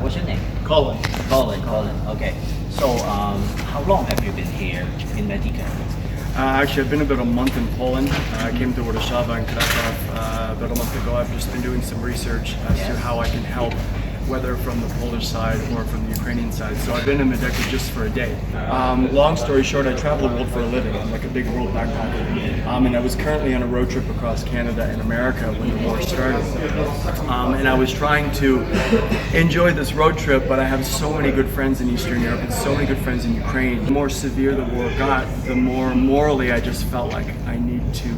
what's your name? Colin. Colin. Okay. So, how long have you been here in Medyka? Actually, I've been about a month in Poland. I came to Warszawa and Krakow about a month ago. I've just been doing some research as to how I can help, whether from the Polish side or from the Ukrainian side. So I've been in Medyka just for a day. Long story short, I travel the world for a living. I'm like a big world backpacker. And I was currently on a road trip across Canada and America when the war started. And I was trying to enjoy this road trip, but I have so many good friends in Eastern Europe and so many good friends in Ukraine. The more severe the war got, the more morally I just felt like I need to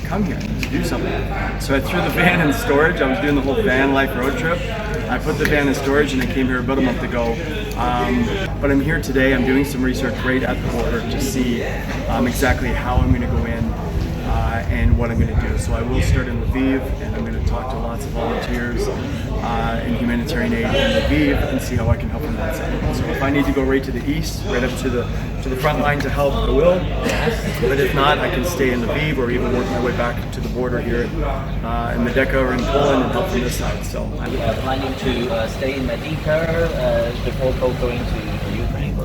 come here, I need to do something. So I threw the van in storage. I was doing the whole van life road trip. I put the van in storage and I came here about a month ago. But I'm here today. I'm doing some research right at the border to see exactly how I'm going to go in and what I'm going to do. So I will start in Lviv, and I'm going to talk to lots of volunteers in humanitarian aid in Lviv and see how I can help in that side. So if I need to go right to the east, right up to the front line to help, I will. But if not, I can stay in Lviv or even work my way back to the border here in Medyka or in Poland and help from this side. So I'm planning to stay in Medyka before going to Ukraine.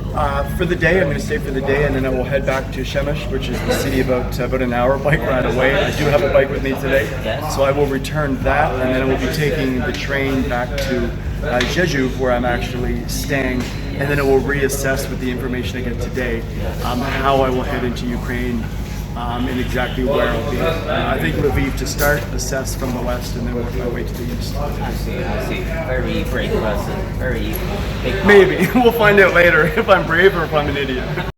For the day, I'm going to stay for the day, and then I will head back to Przemysl, which is the city about an hour bike ride away. I do have a bike with me today, so I will return that, and then I will be taking the train back to Rzeszów, where I'm actually staying, and then I will reassess with the information I get today how I will head into Ukraine and exactly where I'll be. I think Lviv to start, assess from the west, and then work my way to the east. I see. Very brave person. Very big. Maybe. We'll find out later if I'm brave or if I'm an idiot.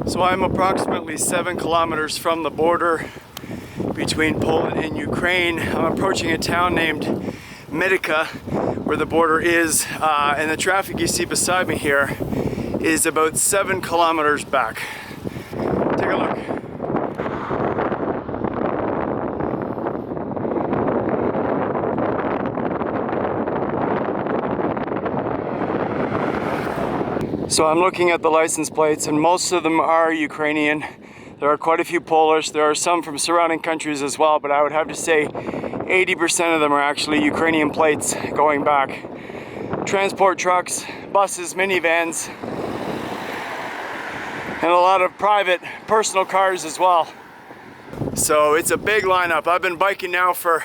So I'm approximately 7 kilometers from the border between Poland and Ukraine. I'm approaching a town named Medyka, where the border is, and the traffic you see beside me here is about 7 kilometers back. Take a look. So I'm looking at the license plates, and most of them are Ukrainian. There are quite a few Polish. There are some from surrounding countries as well, but I would have to say 80% of them are actually Ukrainian plates going back. Transport trucks, buses, minivans, and a lot of private, personal cars as well. So it's a big lineup. I've been biking now for,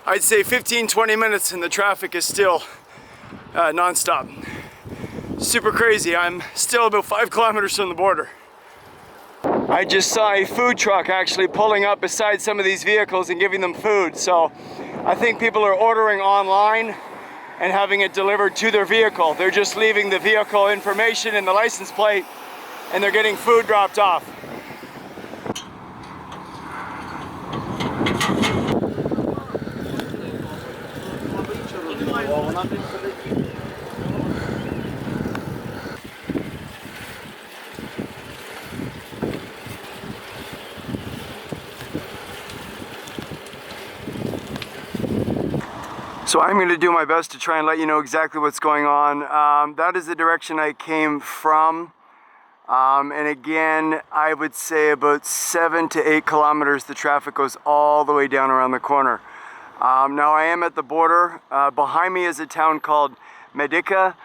I'd say 15-20 minutes, and the traffic is still non-stop. Super crazy. I'm still about 5 kilometers from the border. I just saw a food truck actually pulling up beside some of these vehicles and giving them food. So I think people are ordering online and having it delivered to their vehicle. They're just leaving the vehicle information and the license plate, and they're getting food dropped off. So I'm going to do my best to try and let you know exactly what's going on. That is the direction I came from. And again, I would say about 7 to 8 kilometers, the traffic goes all the way down around the corner. Now I am at the border. Behind me is a town called Medyka,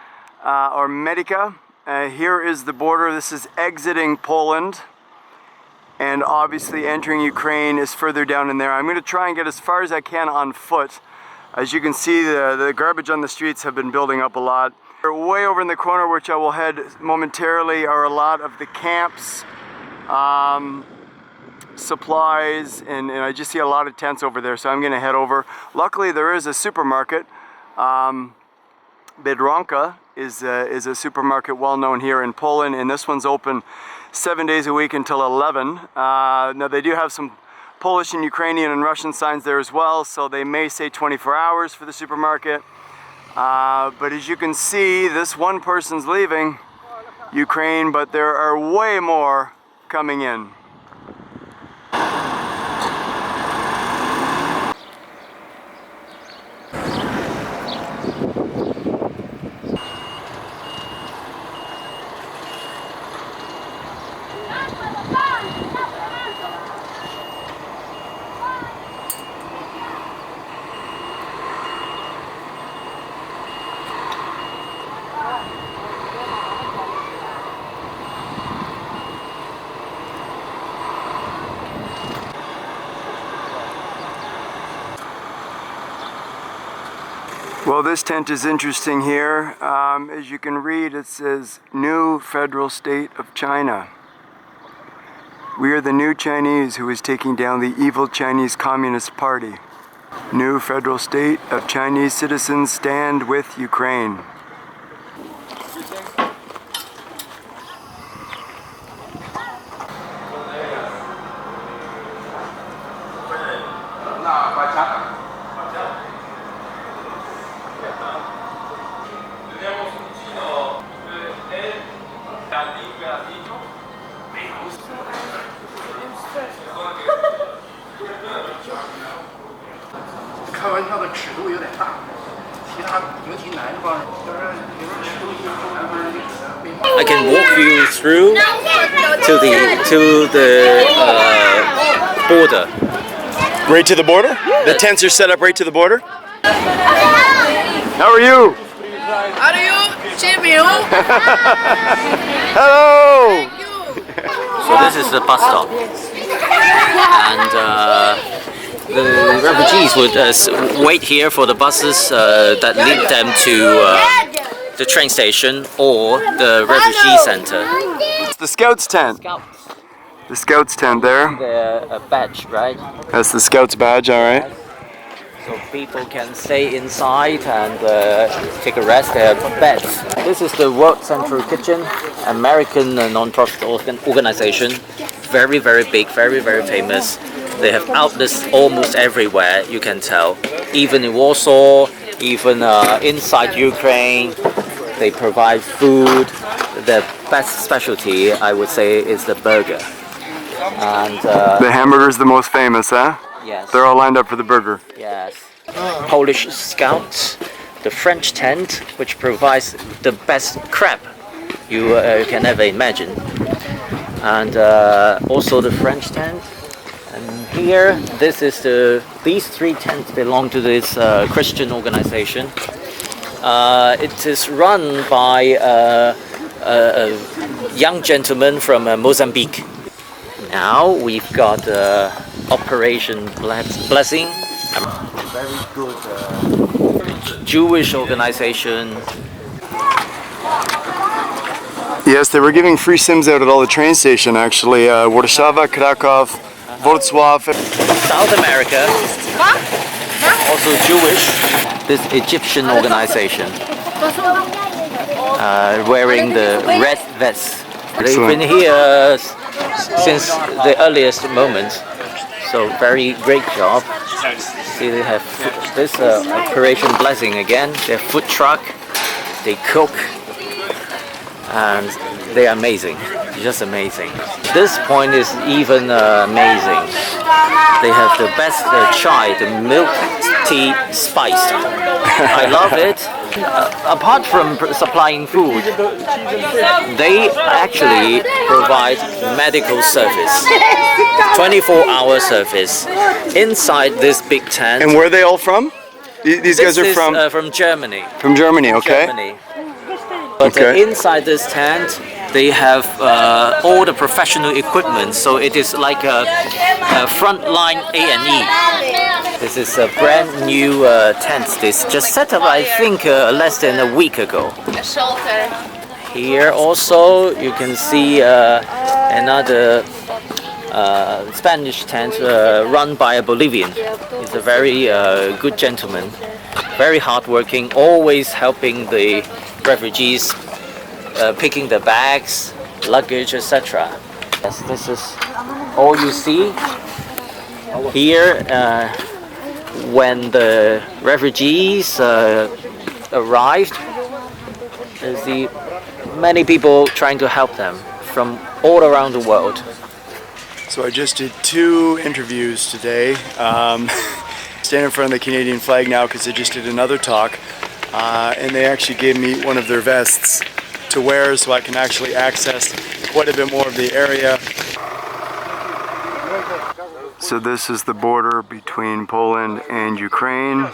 or Medyka. Here is the border. This is exiting Poland. And obviously entering Ukraine is further down in there. I'm going to try and get as far as I can on foot. As you can see, the garbage on the streets have been building up a lot. Way over in the corner, which I will head momentarily, are a lot of the camps, supplies, and I just see a lot of tents over there, so I'm going to head over. Luckily, there is a supermarket. Biedronka is a supermarket well known here in Poland, and this one's open 7 days a week until 11. Now, they do have some Polish and Ukrainian and Russian signs there as well, so they may say 24 hours for the supermarket. But as you can see, this one person's leaving Ukraine, but there are way more coming in. Well, this tent is interesting here. As you can read, it says, New Federal State of China. We are the new Chinese who is taking down the evil Chinese Communist Party. New Federal State of Chinese citizens stand with Ukraine. I can walk you through to the border. Right to the border? The tents are set up right to the border? How are you? Are you Jimmy? Hello! So this is the bus stop, and the refugees would wait here for the buses that lead them to the train station or the refugee center. It's the Scouts tent. Scouts, The Scouts tent there. their badge, right? That's the Scouts badge, alright. So people can stay inside and take a rest. They have beds. This is the World Central Kitchen, American non-profit organization. Very, very big, very, very famous. They have outlets almost everywhere, you can tell. Even in Warsaw, even inside Ukraine, they provide food. The best specialty, I would say, is the burger. And The hamburger's the most famous, huh? yes. They're all lined up for the burger. Yes. Polish Scouts, the French tent, which provides the best crab you can ever imagine, and also the French tent. And here, these three tents belong to this Christian organization. It is run by a young gentleman from Mozambique. Now we've got Operation Blessing, a very good Jewish organization. Yes, they were giving free Sims out at all the train station actually. Warszawa, Krakow, Wrocław. South America, also Jewish. This Egyptian organization, wearing the red vest. They've been here since the earliest moment, so very great job. See, they have this Operation Blessing again. Their food truck, they cook, and they are amazing, just amazing. This point is even amazing. They have the best chai, the milk tea spiced. I love it. Apart from supplying food, they actually provide medical service, 24-hour service inside this big tent. And where are they all from? These guys are from Germany. From Germany, okay. Germany. But Okay. inside this tent, they have all the professional equipment, so it is like a frontline A&E. This is a brand new tent. This just set up, I think, less than a week ago. Here also, you can see another Spanish tent run by a Bolivian. He's a very good gentleman, very hardworking, always helping the refugees, picking the bags, luggage, etc. Yes, this is all you see here. When the refugees arrived, you see many people trying to help them. from all around the world. So I just did 2 interviews today. Stand in front of the Canadian flag now because I just did another talk. And they actually gave me one of their vests to wear so I can actually access quite a bit more of the area. So this is the border between Poland and Ukraine.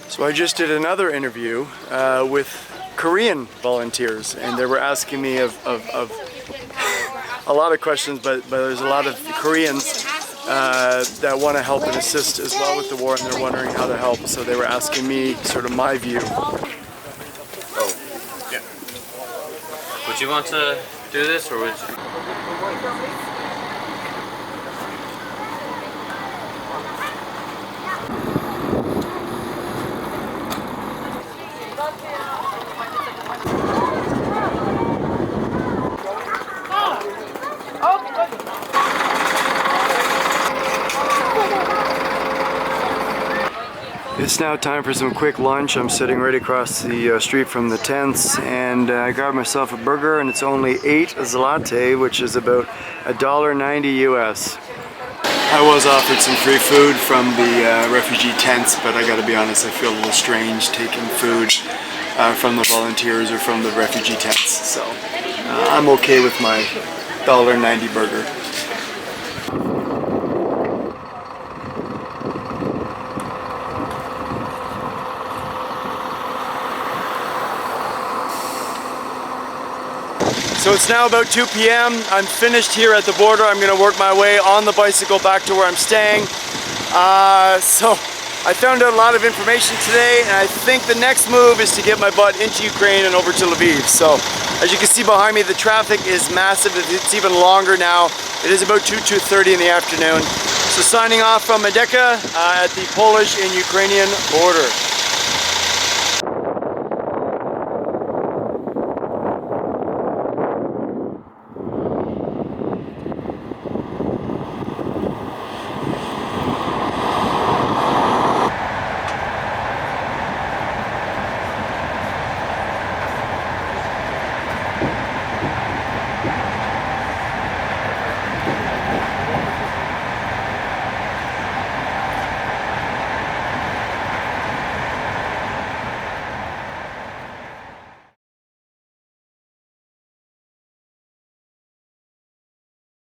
So I just did another interview with Korean volunteers, and they were asking me of a lot of questions, but there's a lot of Koreans that want to help and assist as well with the war, and they're wondering how to help. So they were asking me sort of my view. Oh, yeah. Would you want to do this, or would you? It's now time for some quick lunch. I'm sitting right across the street from the tents, and I grabbed myself a burger, and it's only 8 zloty, which is about $1.90 US. I was offered some free food from the refugee tents, but I gotta be honest, I feel a little strange taking food from the volunteers or from the refugee tents, so I'm okay with my $1.90 burger. So it's now about 2 p.m. I'm finished here at the border. I'm going to work my way on the bicycle back to where I'm staying. So I found out a lot of information today, and I think the next move is to get my butt into Ukraine and over to Lviv. So as you can see behind me, the traffic is massive. It's even longer now. It is about 2:30 in the afternoon. So signing off from Medyka at the Polish and Ukrainian border.